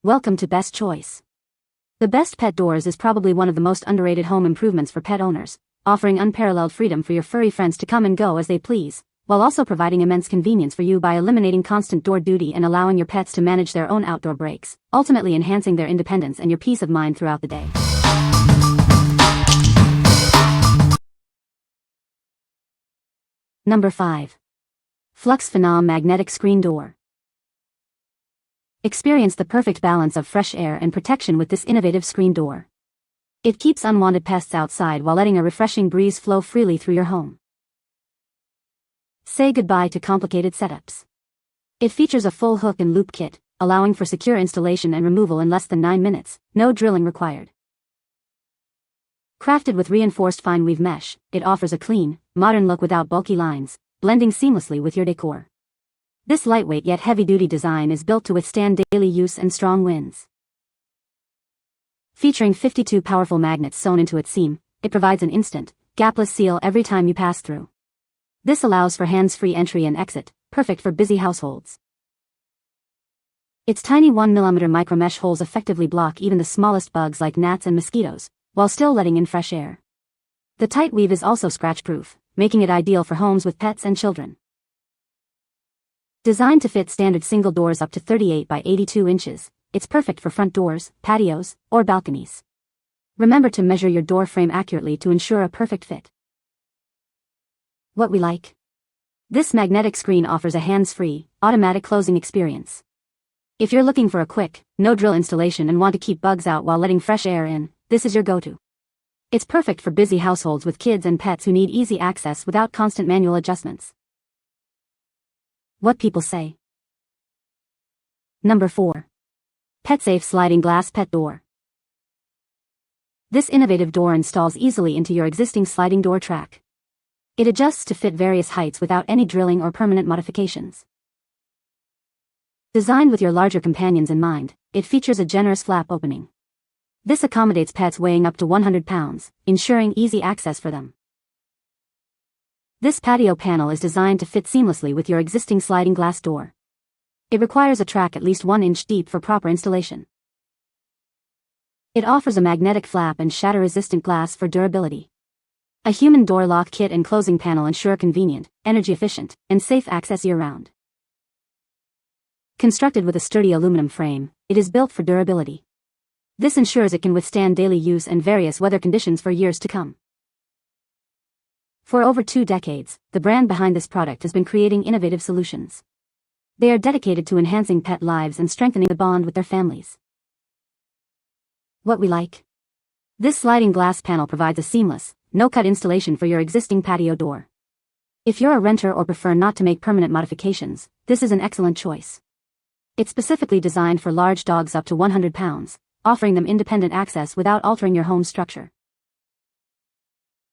Welcome to Best Choice. The Best Pet Doors is probably one of the most underrated home improvements for pet owners, offering unparalleled freedom for your furry friends to come and go as they please, while also providing immense convenience for you by eliminating constant door duty and allowing your pets to manage their own outdoor breaks, ultimately enhancing their independence and your peace of mind throughout the day. Number 5. Flux Phenom Magnetic Screen Door. Experience the perfect balance of fresh air and protection with this innovative screen door. It keeps unwanted pests outside while letting a refreshing breeze flow freely through your home. Say goodbye to complicated setups. It features a full hook and loop kit, allowing for secure installation and removal in less than 9 minutes, no drilling required. Crafted with reinforced fine weave mesh, it offers a clean, modern look without bulky lines, blending seamlessly with your decor. This lightweight yet heavy-duty design is built to withstand daily use and strong winds. Featuring 52 powerful magnets sewn into its seam, it provides an instant, gapless seal every time you pass through. This allows for hands-free entry and exit, perfect for busy households. Its tiny 1mm micromesh holes effectively block even the smallest bugs like gnats and mosquitoes, while still letting in fresh air. The tight weave is also scratch-proof, making it ideal for homes with pets and children. Designed to fit standard single doors up to 38 by 82 inches, it's perfect for front doors, patios, or balconies. Remember to measure your door frame accurately to ensure a perfect fit. What we like? This magnetic screen offers a hands-free, automatic closing experience. If you're looking for a quick, no-drill installation and want to keep bugs out while letting fresh air in, this is your go-to. It's perfect for busy households with kids and pets who need easy access without constant manual adjustments. What people say. Number 4. PetSafe Sliding Glass Pet Door. This innovative door installs easily into your existing sliding door track. It adjusts to fit various heights without any drilling or permanent modifications. Designed with your larger companions in mind, it features a generous flap opening. This accommodates pets weighing up to 100 pounds, ensuring easy access for them. This patio panel is designed to fit seamlessly with your existing sliding glass door. It requires a track at least 1 inch deep for proper installation. It offers a magnetic flap and shatter-resistant glass for durability. A human door lock kit and closing panel ensure convenient, energy-efficient, and safe access year-round. Constructed with a sturdy aluminum frame, it is built for durability. This ensures it can withstand daily use and various weather conditions for years to come. For over 2 decades, the brand behind this product has been creating innovative solutions. They are dedicated to enhancing pet lives and strengthening the bond with their families. What we like? This sliding glass panel provides a seamless, no-cut installation for your existing patio door. If you're a renter or prefer not to make permanent modifications, this is an excellent choice. It's specifically designed for large dogs up to 100 pounds, offering them independent access without altering your home structure.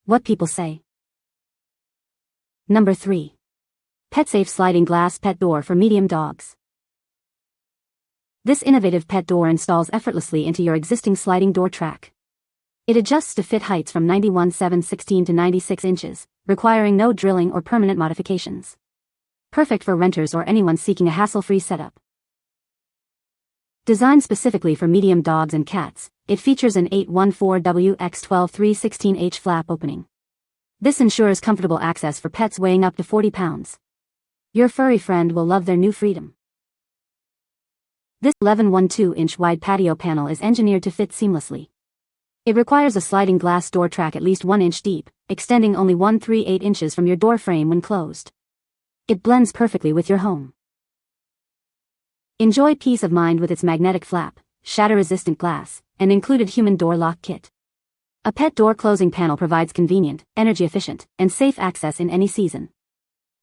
What people say. Number 3. PetSafe Sliding Glass Pet Door for Medium Dogs. This innovative pet door installs effortlessly into your existing sliding door track. It adjusts to fit heights from 91/7/16 to 96 inches, requiring no drilling or permanent modifications. Perfect for renters or anyone seeking a hassle-free setup. Designed specifically for medium dogs and cats, it features an 814W x12/316H flap opening. This ensures comfortable access for pets weighing up to 40 pounds. Your furry friend will love their new freedom. This 11.12-inch wide patio panel is engineered to fit seamlessly. It requires a sliding glass door track at least 1 inch deep, extending only 1/3/8 inches from your door frame when closed. It blends perfectly with your home. Enjoy peace of mind with its magnetic flap, shatter-resistant glass, and included human door lock kit. A pet door closing panel provides convenient, energy-efficient, and safe access in any season.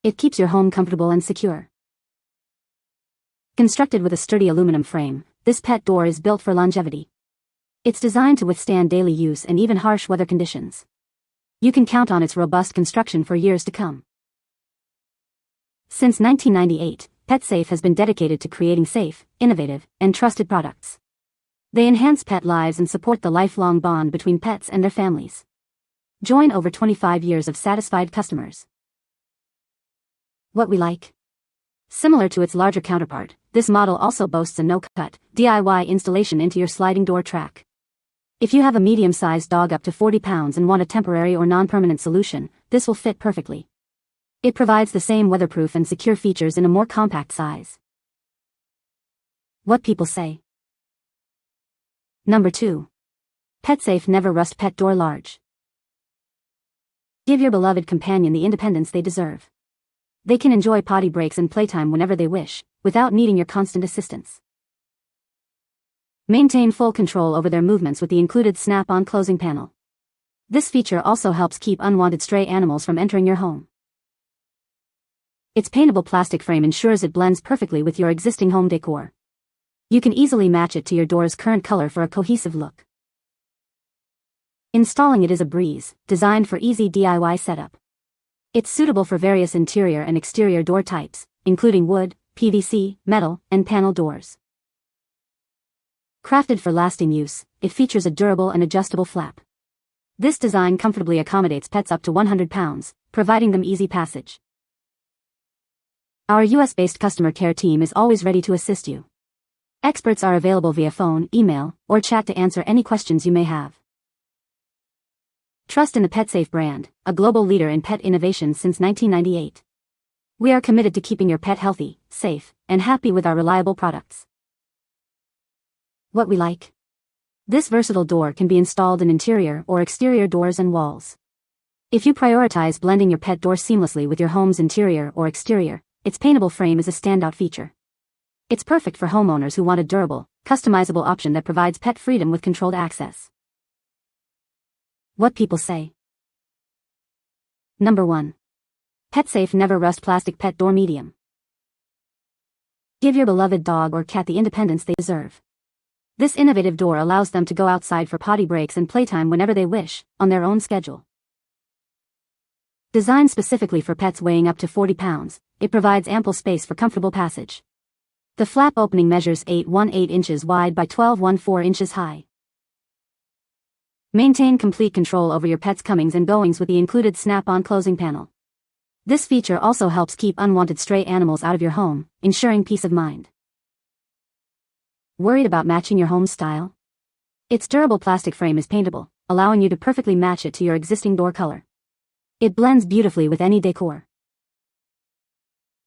It keeps your home comfortable and secure. Constructed with a sturdy aluminum frame, this pet door is built for longevity. It's designed to withstand daily use and even harsh weather conditions. You can count on its robust construction for years to come. Since 1998, PetSafe has been dedicated to creating safe, innovative, and trusted products. They enhance pet lives and support the lifelong bond between pets and their families. Join over 25 years of satisfied customers. What we like? Similar to its larger counterpart, this model also boasts a no-cut, DIY installation into your sliding door track. If you have a medium-sized dog up to 40 pounds and want a temporary or non-permanent solution, this will fit perfectly. It provides the same weatherproof and secure features in a more compact size. What people say. Number 2. PetSafe Never Rust Pet Door Large. Give your beloved companion the independence they deserve. They can enjoy potty breaks and playtime whenever they wish, without needing your constant assistance. Maintain full control over their movements with the included snap-on closing panel. This feature also helps keep unwanted stray animals from entering your home. Its paintable plastic frame ensures it blends perfectly with your existing home decor. You can easily match it to your door's current color for a cohesive look. Installing it is a breeze, designed for easy DIY setup. It's suitable for various interior and exterior door types, including wood, PVC, metal, and panel doors. Crafted for lasting use, it features a durable and adjustable flap. This design comfortably accommodates pets up to 100 pounds, providing them easy passage. Our US-based customer care team is always ready to assist you. Experts are available via phone, email, or chat to answer any questions you may have. Trust in the PetSafe brand, a global leader in pet innovation since 1998. We are committed to keeping your pet healthy, safe, and happy with our reliable products. What we like. This versatile door can be installed in interior or exterior doors and walls. If you prioritize blending your pet door seamlessly with your home's interior or exterior, its paintable frame is a standout feature. It's perfect for homeowners who want a durable, customizable option that provides pet freedom with controlled access. What people say. Number 1. PetSafe Never Rust Plastic Pet Door Medium. Give your beloved dog or cat the independence they deserve. This innovative door allows them to go outside for potty breaks and playtime whenever they wish, on their own schedule. Designed specifically for pets weighing up to 40 pounds, it provides ample space for comfortable passage. The flap opening measures 8.18 inches wide by 12.14 inches high. Maintain complete control over your pet's comings and goings with the included snap-on closing panel. This feature also helps keep unwanted stray animals out of your home, ensuring peace of mind. Worried about matching your home style? Its durable plastic frame is paintable, allowing you to perfectly match it to your existing door color. It blends beautifully with any decor.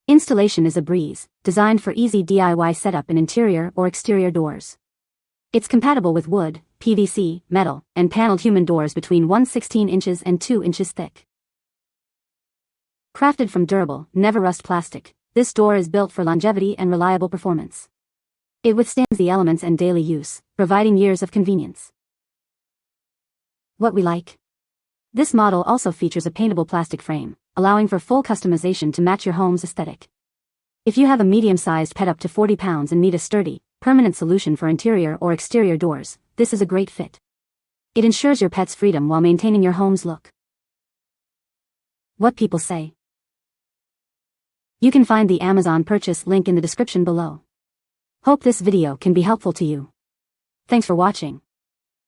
Installation is a breeze, designed for easy DIY setup in interior or exterior doors. It's compatible with wood, PVC, metal, and paneled human doors between 1/16 inches and 2 inches thick. Crafted from durable, never rust plastic, this door is built for longevity and reliable performance. It withstands the elements and daily use, providing years of convenience. What we like. This model also features a paintable plastic frame, allowing for full customization to match your home's aesthetic. If you have a medium-sized pet up to 40 pounds and need a sturdy, permanent solution for interior or exterior doors, this is a great fit. It ensures your pet's freedom while maintaining your home's look. What people say. You can find the Amazon purchase link in the description below. Hope this video can be helpful to you. Thanks for watching.